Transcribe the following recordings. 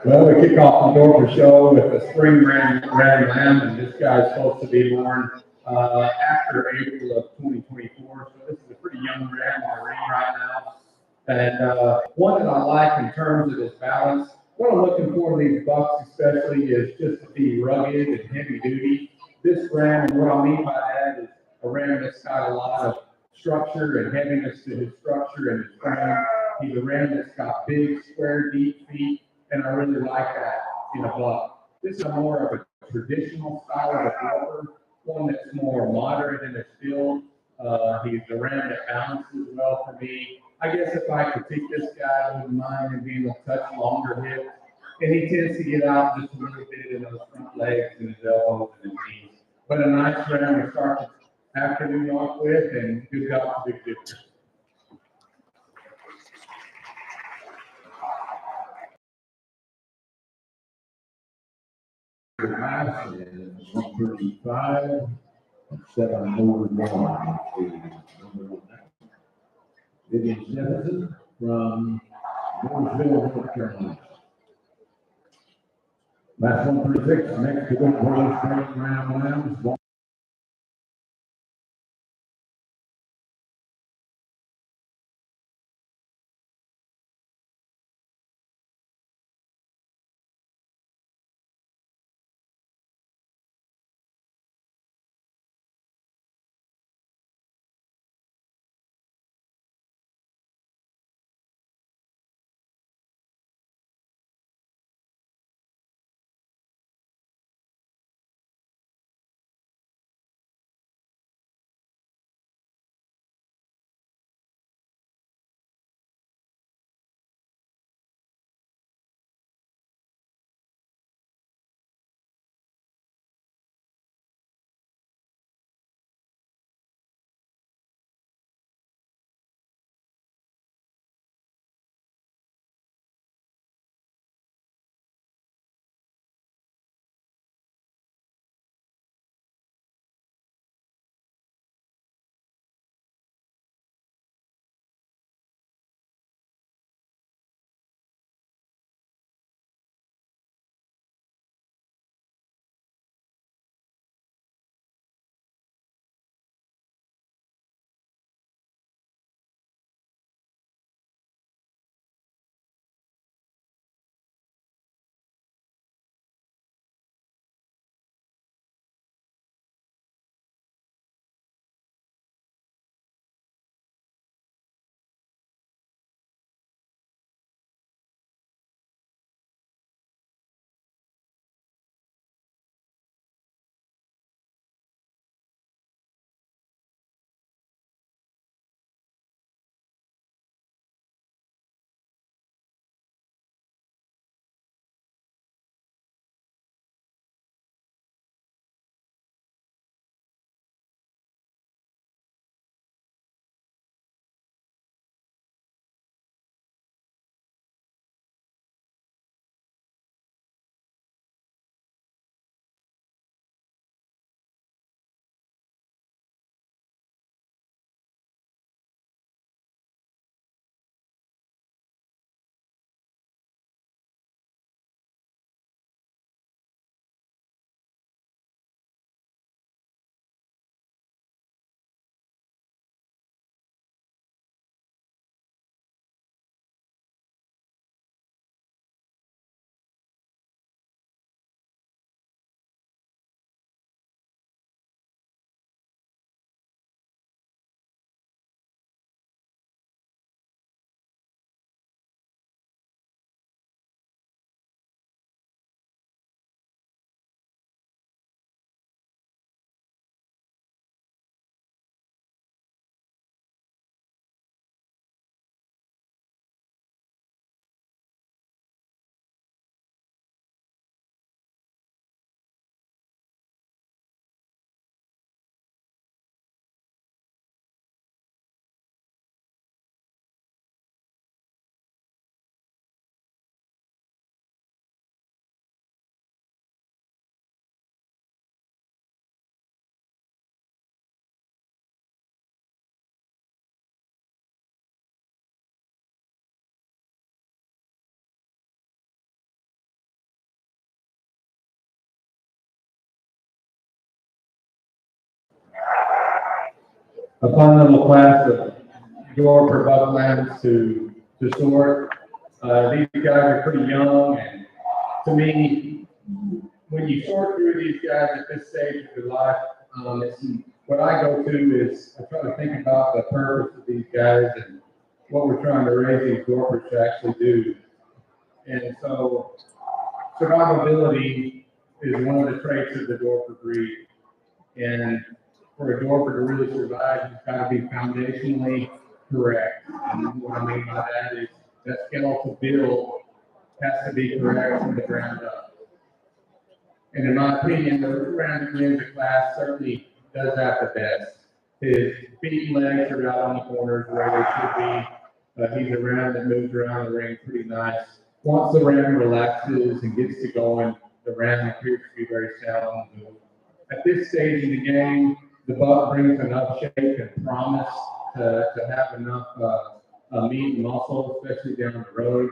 Well, we kick off the Dorper show with a spring ram lamb, and this guy's supposed to be born after April of 2024. So this is a pretty young ram in the ring right now. And one that I like in terms of his balance. What I'm looking for in these bucks especially is just to be rugged and heavy duty. This ram, and what I mean by that is a ram that's got a lot of structure and heaviness to his structure and his frame. He's a ram that's got big, square, deep feet, and I really like that in a buck. This is more of a traditional style of a Dorper, one that's more moderate in its build. He's a ram that balances well for me. I guess if I could take this guy, I wouldn't mind him being a touch longer hips. And he tends to get out just a little bit in those front legs and his elbows and his knees. But a nice ram to start the afternoon off with, and good job to Big Victor. Class is 135, 7 more one. Vivian Jefferson from Mooresville, North Carolina. Last 136, next to go for the spring round lambs. a fun little class of Dorper bucklands to sort. These guys are pretty young, and to me, when you sort through these guys at this stage of your life, what I go to is I try to think about the purpose of these guys and what we're trying to raise these Dorpers to actually do. And so survivability is one of the traits of the Dorper breed. And for a Dorper to really survive, it's got to be foundationally correct. And what I mean by that is that skeletal build has to be correct from the ground up. And in my opinion, the round that wins the class certainly does that the best. His feet and legs are out on the corners where they should be. He's a round that moves around the ring pretty nice. Once the round relaxes and gets to going, the round appears to be very sound. At this stage in the game, the buck brings enough shape and promise to have enough meat and muscle, especially down the road.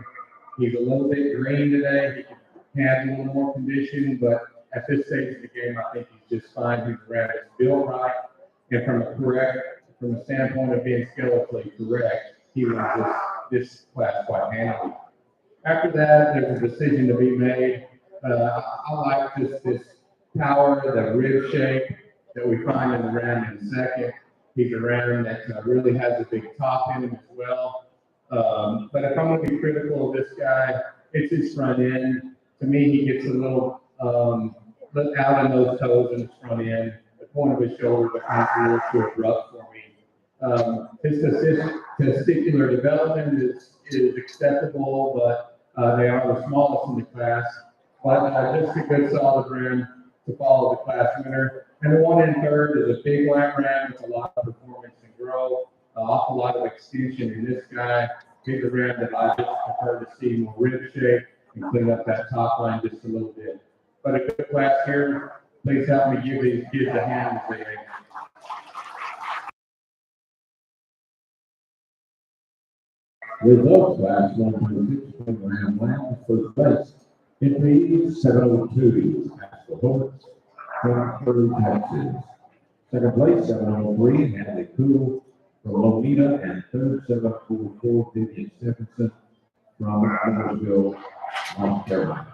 He's a little bit green today. He can have a little more condition, but at this stage of the game, I think he's just fine. He's around. It's built right, and from a standpoint of being skeletally correct, he wins this class quite handily. After that, there's a decision to be made. I like this power, the rib shape that we find in the round in second. He's a round that really has a big top in him as well. But if I'm going to be critical of this guy, it's his front end. To me, he gets a little out in those toes in his front end. The point of his shoulder becomes a little too abrupt for me. His testicular development is acceptable, but they are the smallest in the class. But just a good solid round to follow the class winner. And the one in third is a big lamb ram with a lot of performance and growth, an awful lot of extension in this guy. He's a ram that I just prefer to see more rib shape and clean up that top line just a little bit. But a good class here. Please help me give these kids a hand as they make. Results class 126 from Ram Lamb, first place. Entry 702, Axel Hortz from Peru, Texas. Second place 703, Hadley Poodle from Lomita, and third 744, Vivian Stephenson from Millersville, North Carolina.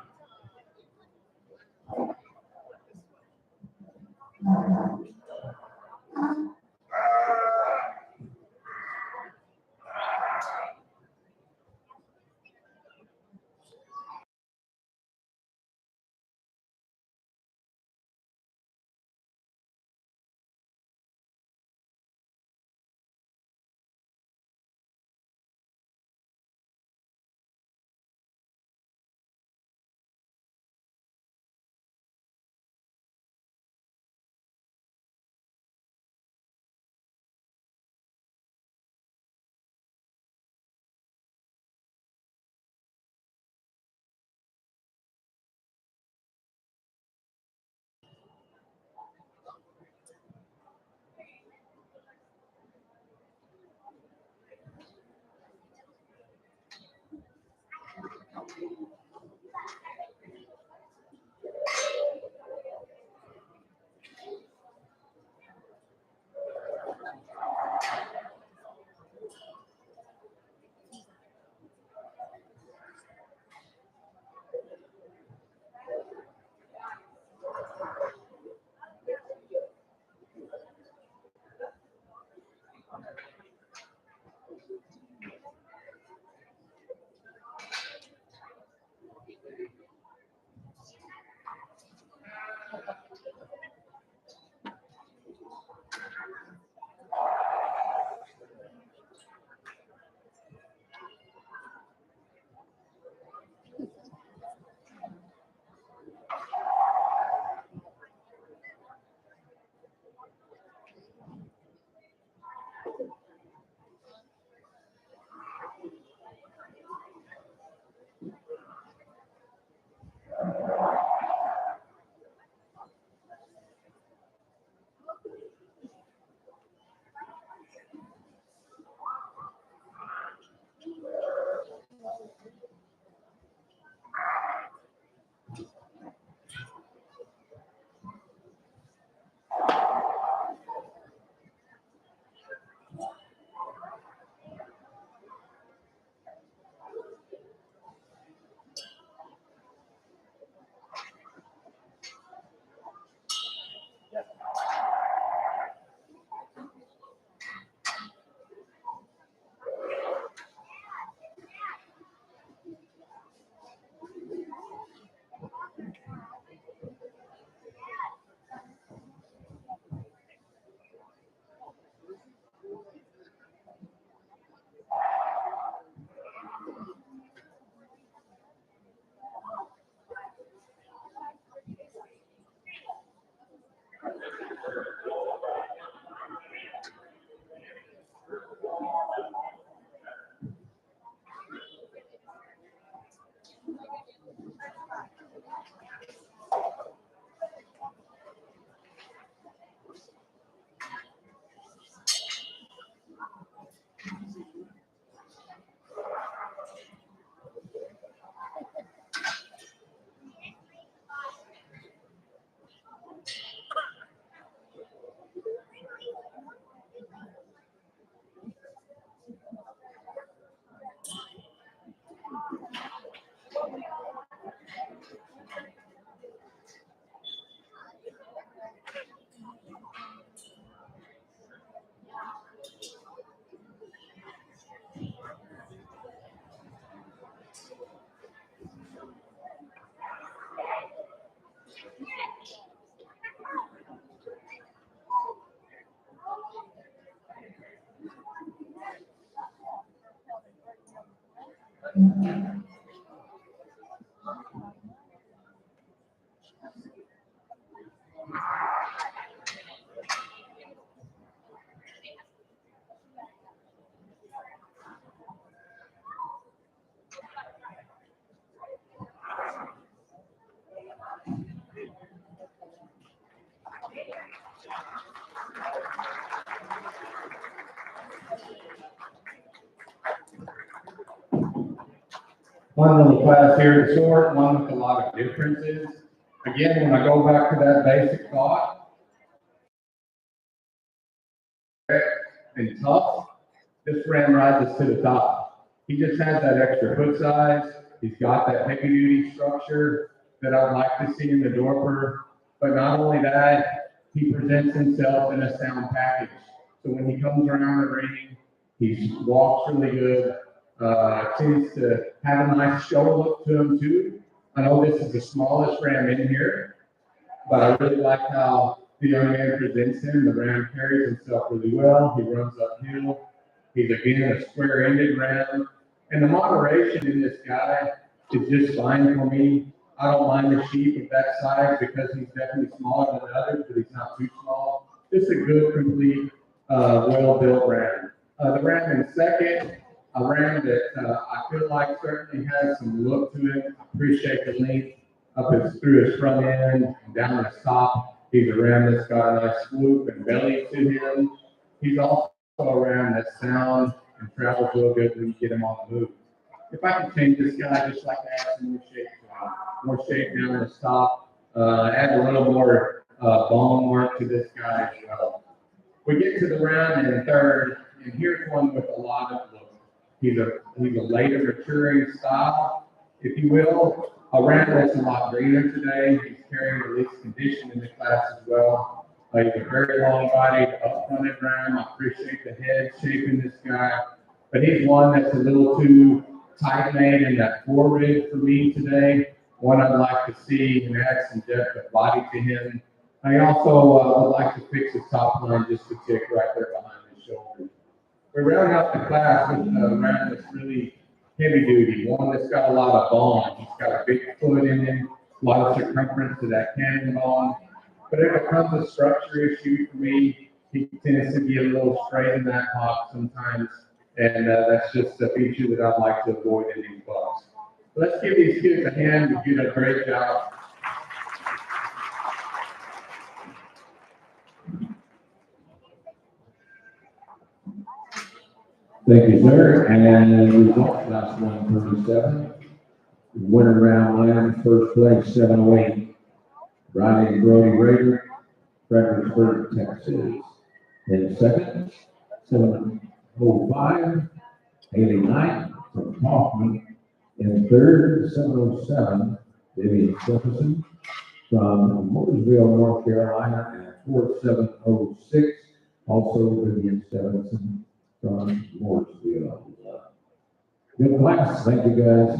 One little class here in short, one with a lot of differences. Again, when I go back to that basic thought, and tough, this ram rises to the top. He just has that extra foot size. He's got that heavy duty structure that I'd like to see in the Dorper. But not only that, he presents himself in a sound package. So when he comes around the ring, he walks really good. Tends to have a nice show look to him too. I know this is the smallest ram in here, but I really like how the young man presents him. The ram carries himself really well. He runs uphill. He's again a square-ended ram. And the moderation in this guy is just fine for me. I don't mind the sheep of that size because he's definitely smaller than others, but he's not too small. Just a good, complete, well-built ram. The ram in second, a ram that I feel like certainly has some look to it. I appreciate the length through his front end and down his top. He's a ram that's got a nice swoop and belly to him. He's also a ram that's sound and travels real good when you get him on the move. If I could change this guy, I'd just like to add some more shape to him. More shape down the top, add a little more bone work to this guy as well. We get to the round in third, and here's one with a lot of look. He's a later maturing style, if you will. A ram that's a lot greener today. He's carrying the least condition in the class as well. He's a very long-bodied, up-fronted ram. I appreciate the head shape in this guy, but he's one that's a little too tight-made in that forehead for me today. One I'd like to see and add some depth of body to him. I also would like to fix his top line just a tick right there behind his shoulders. We're rounding out the class with a ram that's really heavy duty, one that's got a lot of bone. He's got a big foot in him, a lot of circumference to that cannon bone. But if it becomes a structure issue for me, he tends to get a little straight in that hop sometimes, and that's just a feature that I'd like to avoid in these bucks. Let's give these kids a hand. You did a great job. Thank you, sir. And result, class 137. Winner round lamb, first place, 708. Riding Brody Rader, Fredericksburg, Texas. In second, 705. Haley Knight from Kaufman. In third, 707. Vivian Jefferson from Mooresville, North Carolina. And fourth, 706. Also Vivian Jefferson from Mooresville. Good class. Thank you, guys.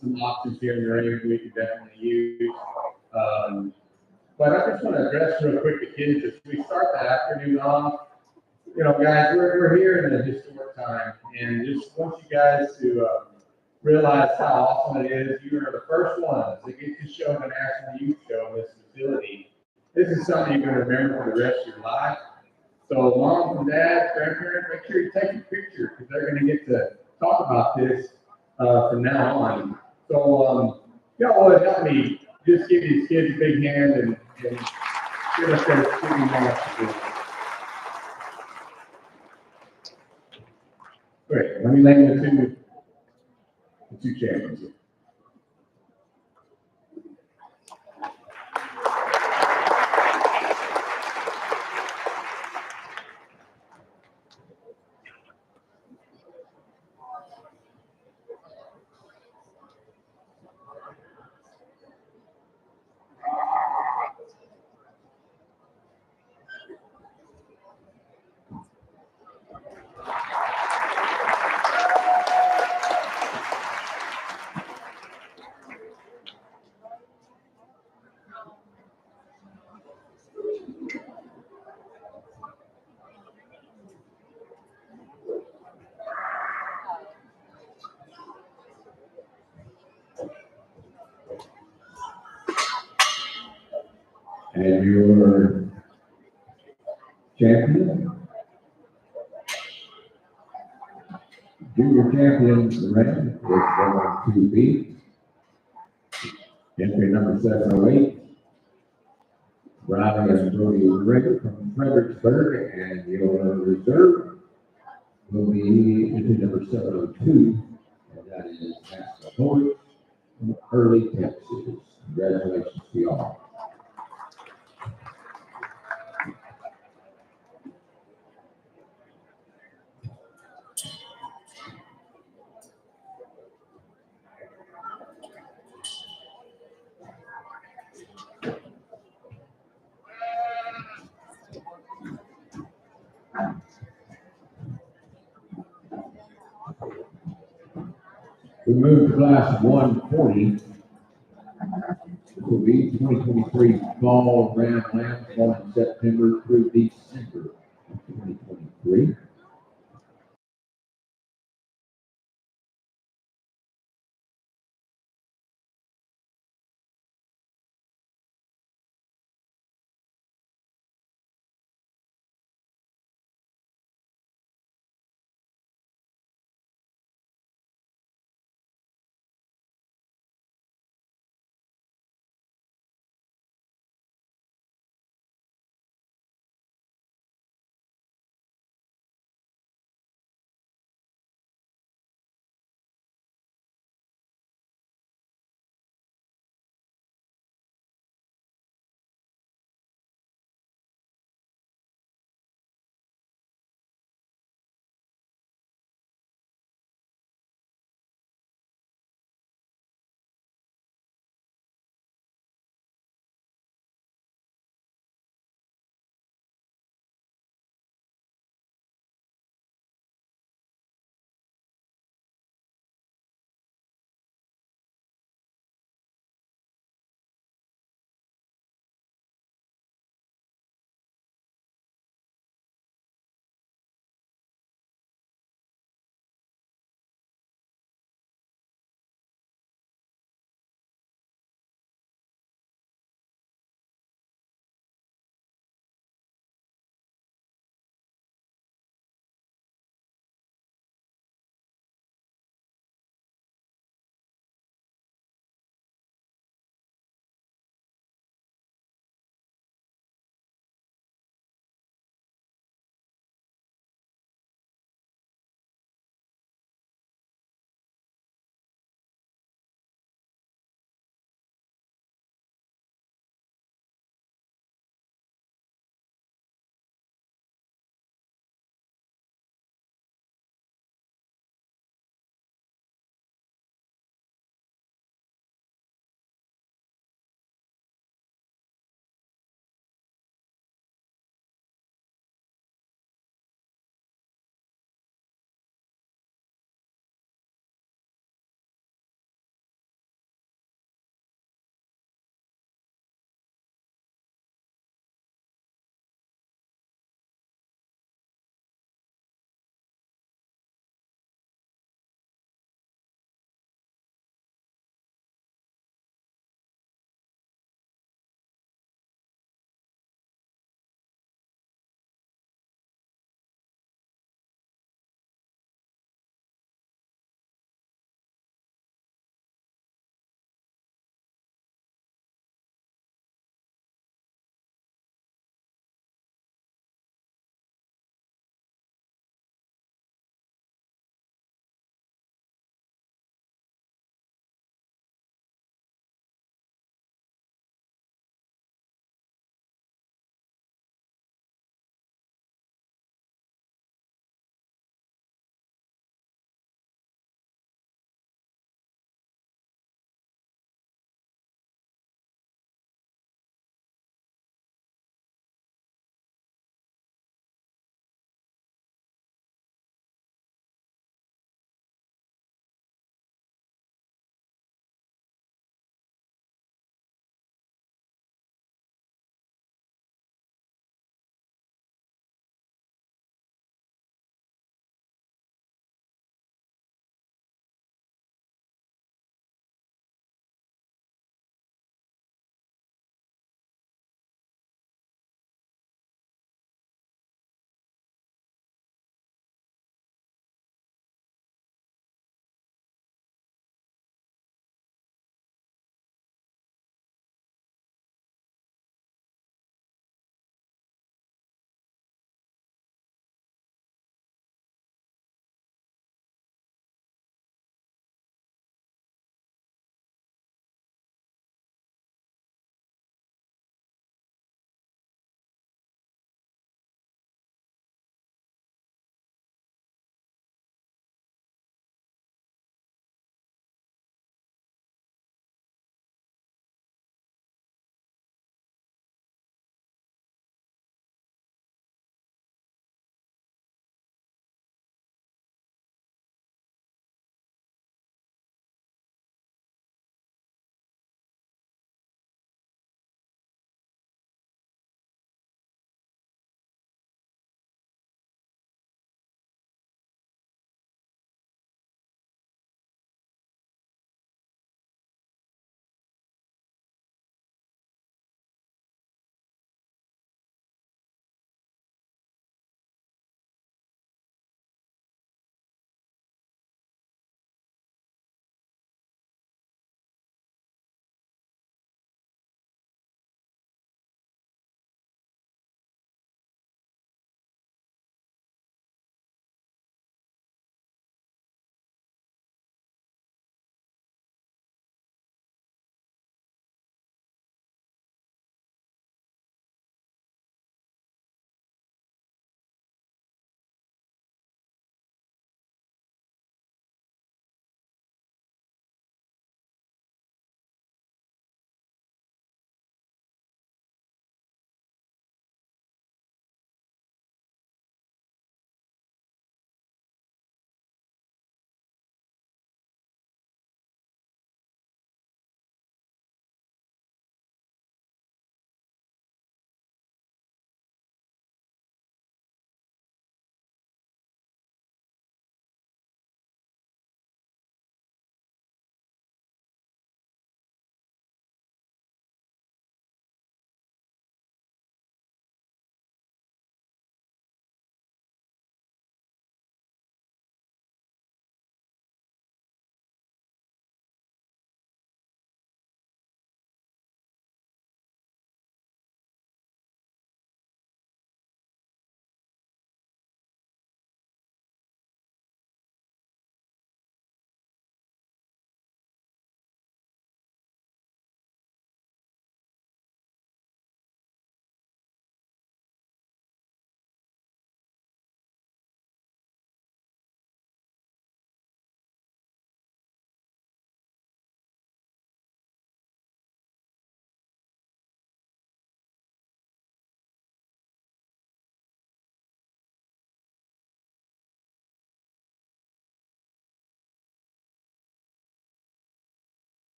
some options here in the ring we could definitely use. But I just want to address real quick the kids as we start the afternoon off. You know, guys, we're here in a historic time, and just want you guys to realize how awesome it is. You are the first ones that get to show the National Youth Show in this facility. This is something you're going to remember for the rest of your life. So, mom and dad, grandparents, make sure you take a picture because they're going to get to talk about this from now on. So, y'all would help me just give these kids a big hand and give us their speaking marks. Great. Let me name the two champions. And your champion, junior champion round is going to be entry number 708, Riley and Brody Rigger from Fredericksburg, and your reserve will be entry number 702, and that is Pascal Hoyt from Early, Texas. Congratulations to y'all. We move to class 140. This will be 2023 fall Grand Slam from September through December of 2023.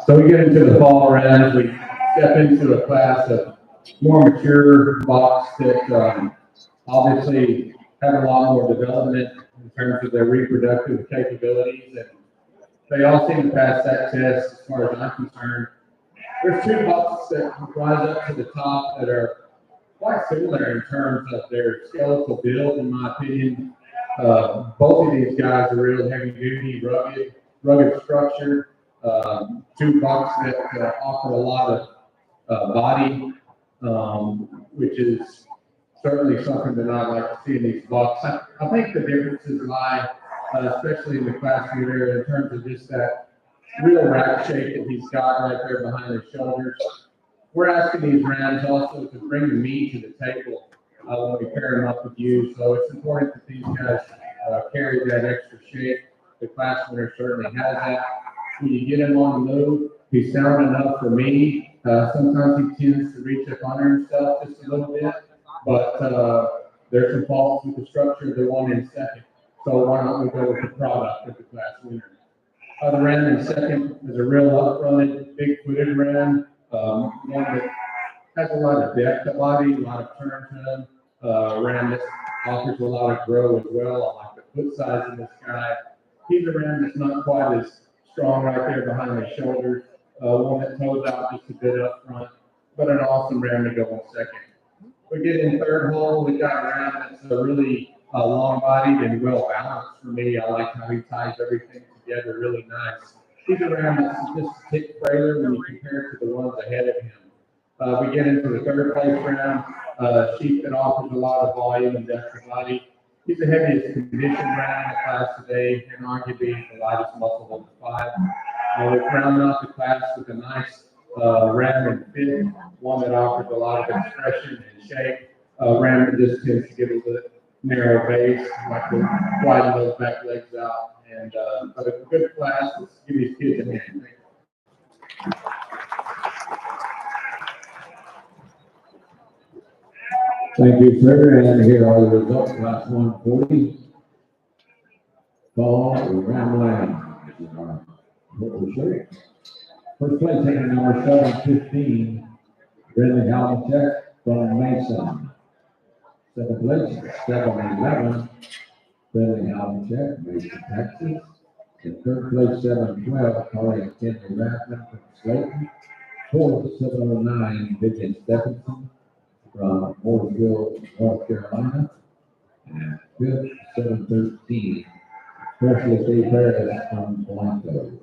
So we get into the fall rounds, we step into a class of more mature bucks that obviously have a lot more development in terms of their reproductive capabilities, and they all seem to pass that test as far as I'm concerned. There's two bucks that rise up to the top that are quite similar in terms of their skeletal build, in my opinion. Both of these guys are real heavy duty, rugged structure. Two bucks that offer a lot of body, which is certainly something that I like to see in these bucks. I think the differences lie, especially in the class leader, in terms of just that real rack shape that he's got right there behind his shoulders. We're asking these rams also to bring the meat to the table when we pair them up with you. So it's important that these guys carry that extra shape. The class winner certainly has that. When you get him on the move, he's sound enough for me. Sometimes he tends to reach up under himself just a little bit, but there's some faults with the structure of the one in second. So why don't we go with the product of the class winner? The ram in second is a real up-fronted, big-footed ram, one that has a lot of depth to body, a lot of turn to him. Ram that offers a lot of grow as well. I like the foot size of this guy. He's a ram that's not quite as strong right there behind his shoulders. One that toes out just a bit up front, but an awesome ram to go in second. We get in third hole, we got a ram that's really long-bodied and well-balanced for me. I like how he ties everything together really nice. He's a ram that's just a tick frailer when you compare it to the ones ahead of him. We get into the third place round, sheep that offers a lot of volume and depth of body. He's the heaviest conditioned ram in the class today, and arguably the lightest muscle of the five. We're rounding off the class with a nice ram and fit, one that offers a lot of expression and shape. Ram that just tends to give a little narrow base, like to widen those back legs out. And but a good class. Let's give these kids a hand. Thank you, sir. And here are the results. Class 140. Fall Ram Lamb. First place taking number 715, Brendan Halmachek from Mason. Second place, 711, Brendan Halmachek, Mason, Texas. In third place, 712, Carly and Kenny Rathman from Slayton. Fourth, 709, Vivian Stephenson from Mooresville, North Carolina. And fifth, 713, Precious A. Paris from Blanco.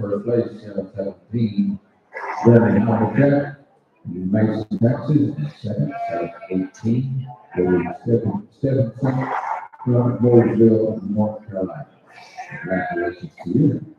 First place, 717, Brendan Halmachek. Mason, Texas, and second, 7-18, William Stevenson from Roseville, North Carolina. Congratulations to you.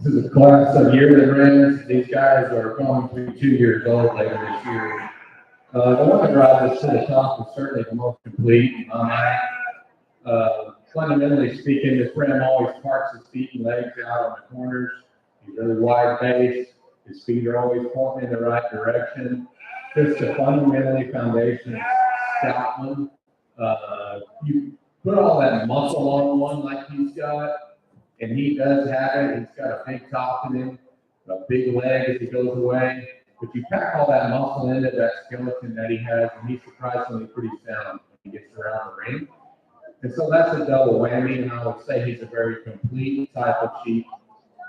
This is a class of yearling rams. These guys are going to be 2 years old later this year. The one that rises to the top is certainly the most complete in my mind. Fundamentally speaking, this ram always parks his feet and legs out on the corners. He's really wide based. His feet are always pointing in the right direction. Just a fundamentally foundation stoutman. You put all that muscle on one like he's got, and he does have it. He's got a big top in him, a big leg as he goes away. But you pack all that muscle into that skeleton that he has, and he's surprisingly pretty sound when he gets around the ring. And so that's a double whammy, and I would say he's a very complete type of sheep.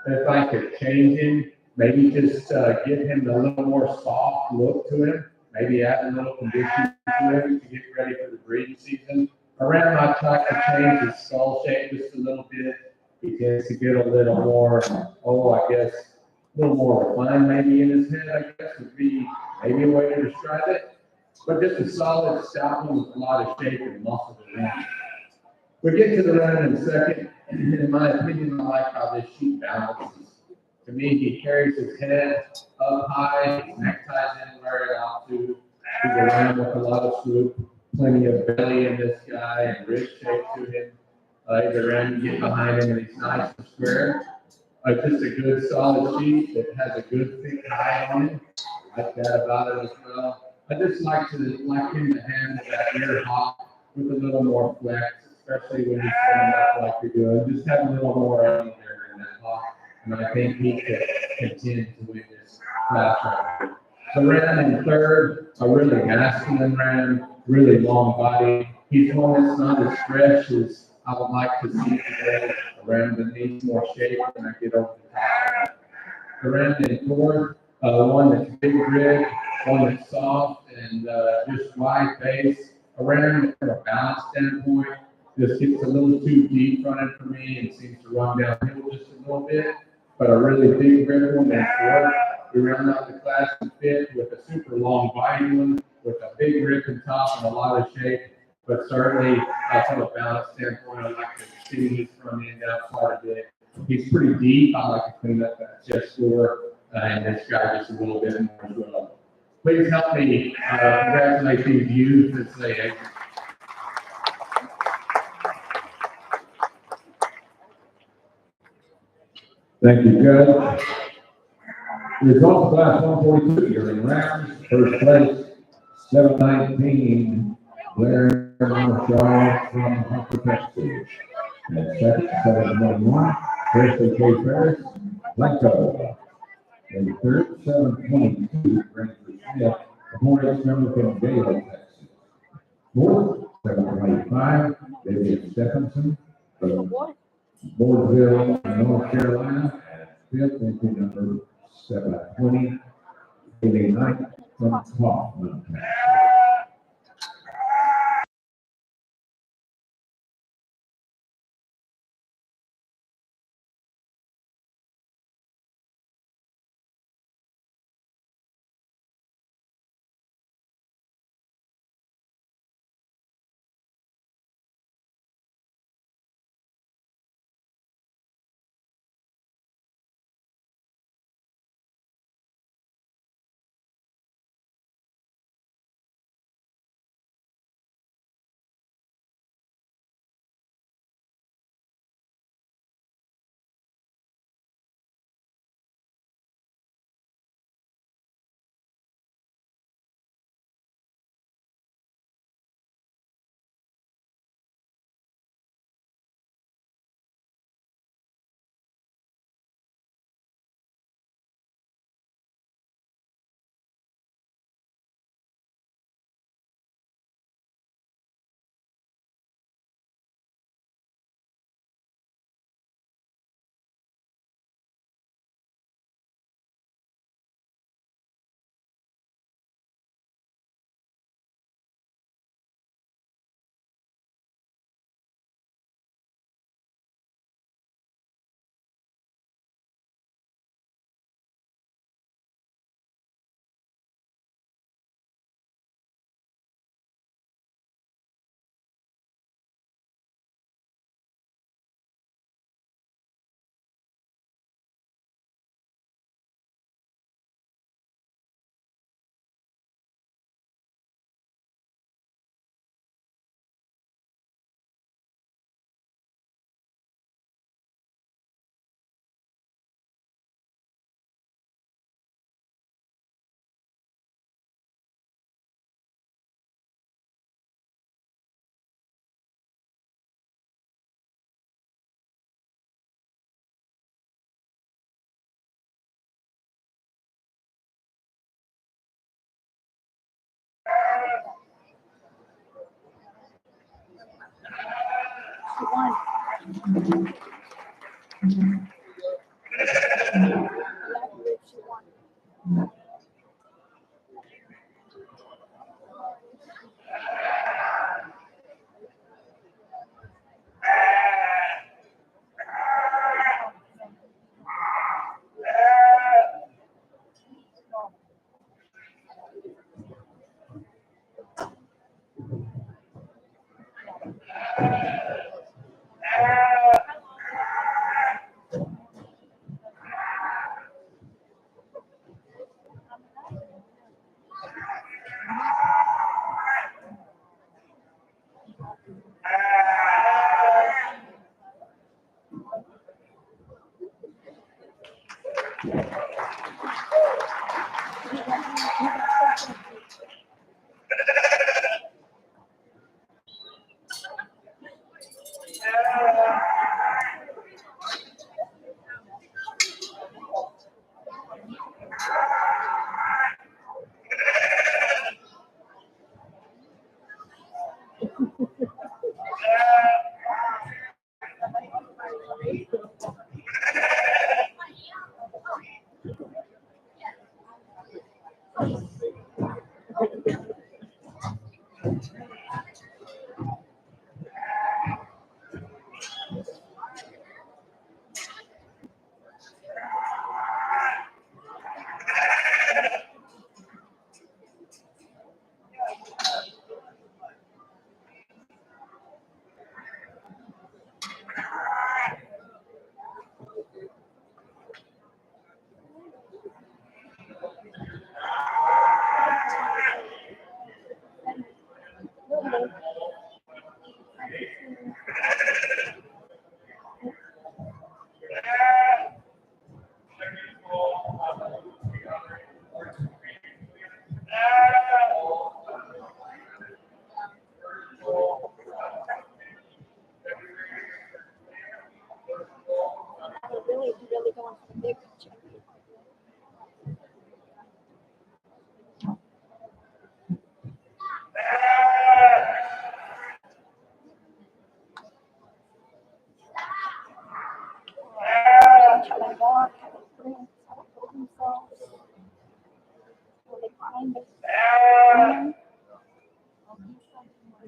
If I could change him, maybe just give him a little more soft look to him, maybe add a little condition to him to get ready for the breeding season. Around, I try to change his skull shape just a little bit. He tends to get a little more, I guess, a little more refined maybe in his head, I guess would be maybe a way to describe it. But just a solid stout one with a lot of shape and muscle around. We get to the run in a second. In my opinion, I like how this sheep balances. To me, he carries his head up high, his neck ties in where it ought to. He's around with a lot of swoop, plenty of belly in this guy, and rib shape to him. He's around, you get behind him, and he's nice and square. Just a good solid sheep that has a good thick hide on it. I like that about it as well. I just like him to have that ear hop with a little more flex, especially when he's standing up like you're doing. Just have a little more out there in that hop, and I think he could contend to win this class right here. The ram in third, a really masculine ram, really long body. He's one that's not as fresh as I would like to see today. A ram that needs more shape when I get over the top. The ram in fourth, one that's big rig, one that's soft and just wide base. A ram from a balance standpoint just gets a little too deep running for me and seems to run downhill just a little bit. But a really big rig one in fourth. We round out the class in fifth with a super long body one with a big rib and top and a lot of shape. But certainly, from a balance standpoint, I like to see his front end out quite a bit. He's pretty deep. I like to clean up that chest floor, and this guy just a little bit more as well. Please help me congratulate these youth as they exit. Thank you, Judge. Results class 142 yearling rams. First place, 719, Blair Marshall from Hunter, Texas. And second, 721, Presley K. Ferris, Blanco. And third, 722, Brentford Smith, a 4H member from Gale, Texas. Fourth, 725, David Stephenson from Boardville, North Carolina. And fifth, entry number 720, Haley Knight from Kaufman, Texas.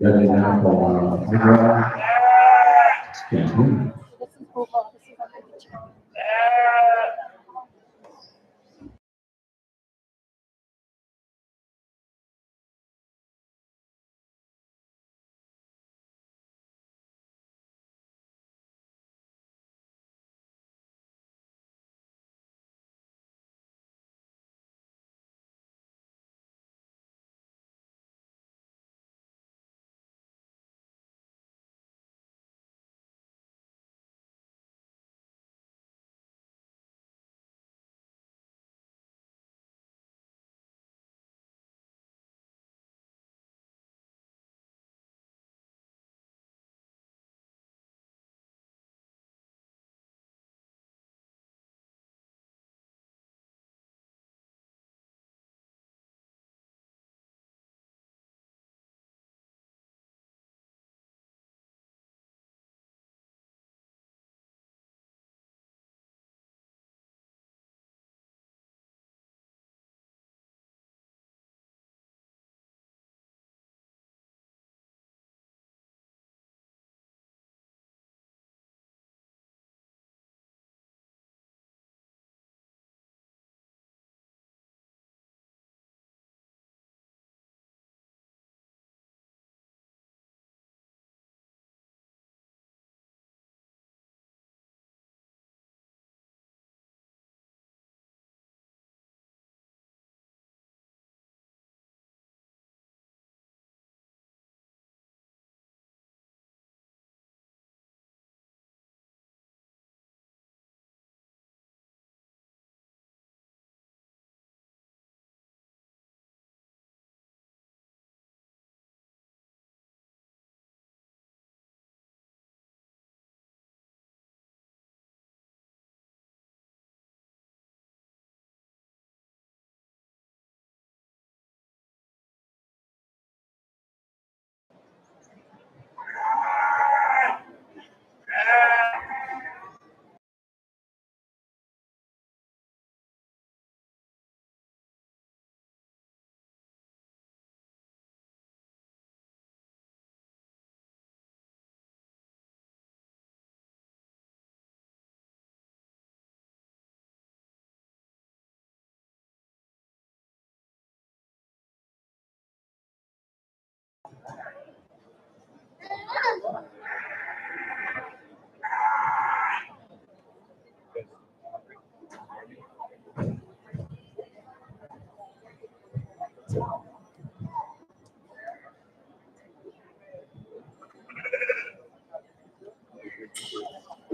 Got it now for, champion.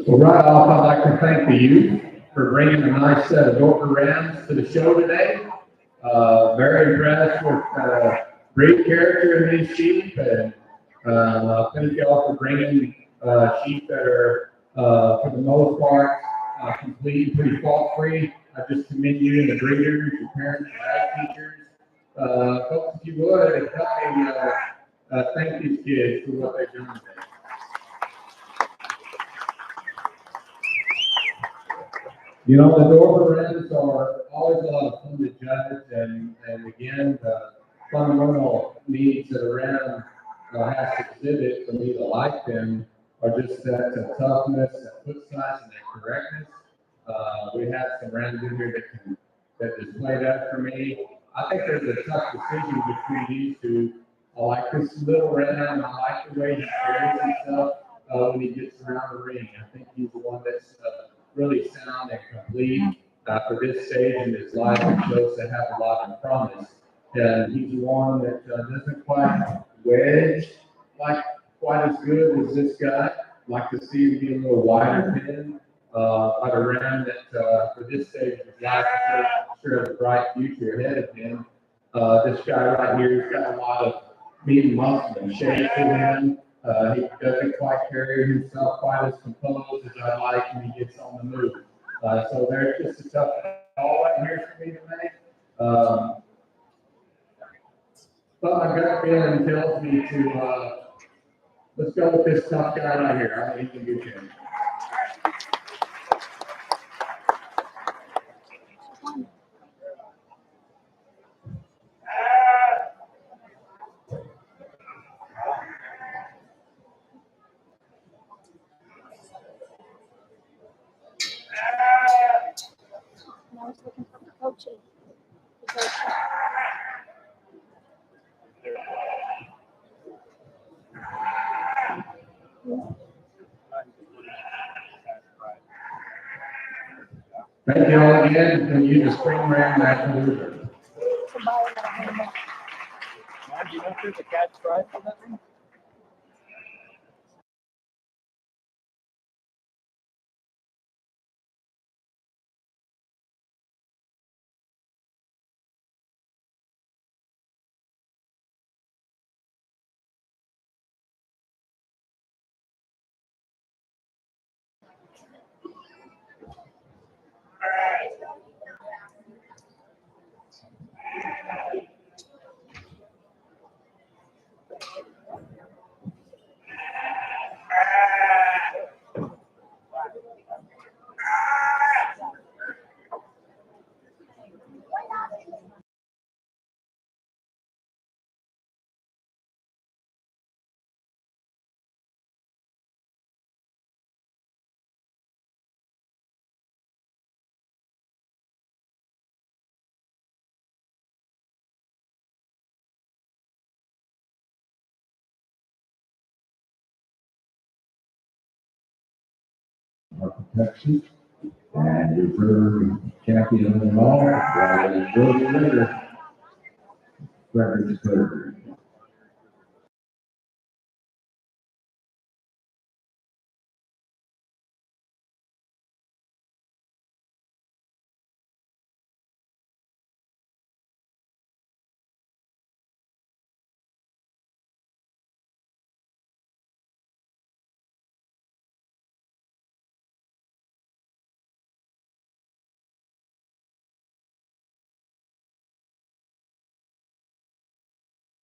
Well, right off, I'd like to thank the youth for bringing a nice set of Dorper Rams to the show today. Very impressed with great character in these sheep, and thank you all for bringing sheep that are, for the most part, complete, pretty fault-free. I just commend you and the breeders, your parents, your ag teachers. Folks, if you would, help me thank these kids for what they've done today. You know, the Dorper Rams are always a lot of fun to judge, and again, the fundamental needs that a ram has to exhibit for me to like them are just that toughness, that foot size, and that correctness. We have some rams in here that display that for me. I think there's a tough decision between these two. I like this little ram. I like the way he carries himself when he gets around the ring. I think he's the one that's really sound and complete for this stage in his life, and shows to have a lot of promise. And he's one that doesn't quite wedge like quite as good as this guy. Like to see him be a little wider pin, but a ram that for this stage of his life, sure has a bright future ahead of him. This guy right here has got a lot of meat and muscle and shape to him. He doesn't quite carry himself quite as composed as I like when he gets on the move. So there's just a tough call right here for me to make. But my gut feeling tells me to let's go with this tough guy right here. I think he can do it. I was looking for the coaches. Thank you all again, and you the spring ram that loser. Do you know if there's a catch prize for that one? Our protection, and your further champion of them all, Rodeo, Records Burger.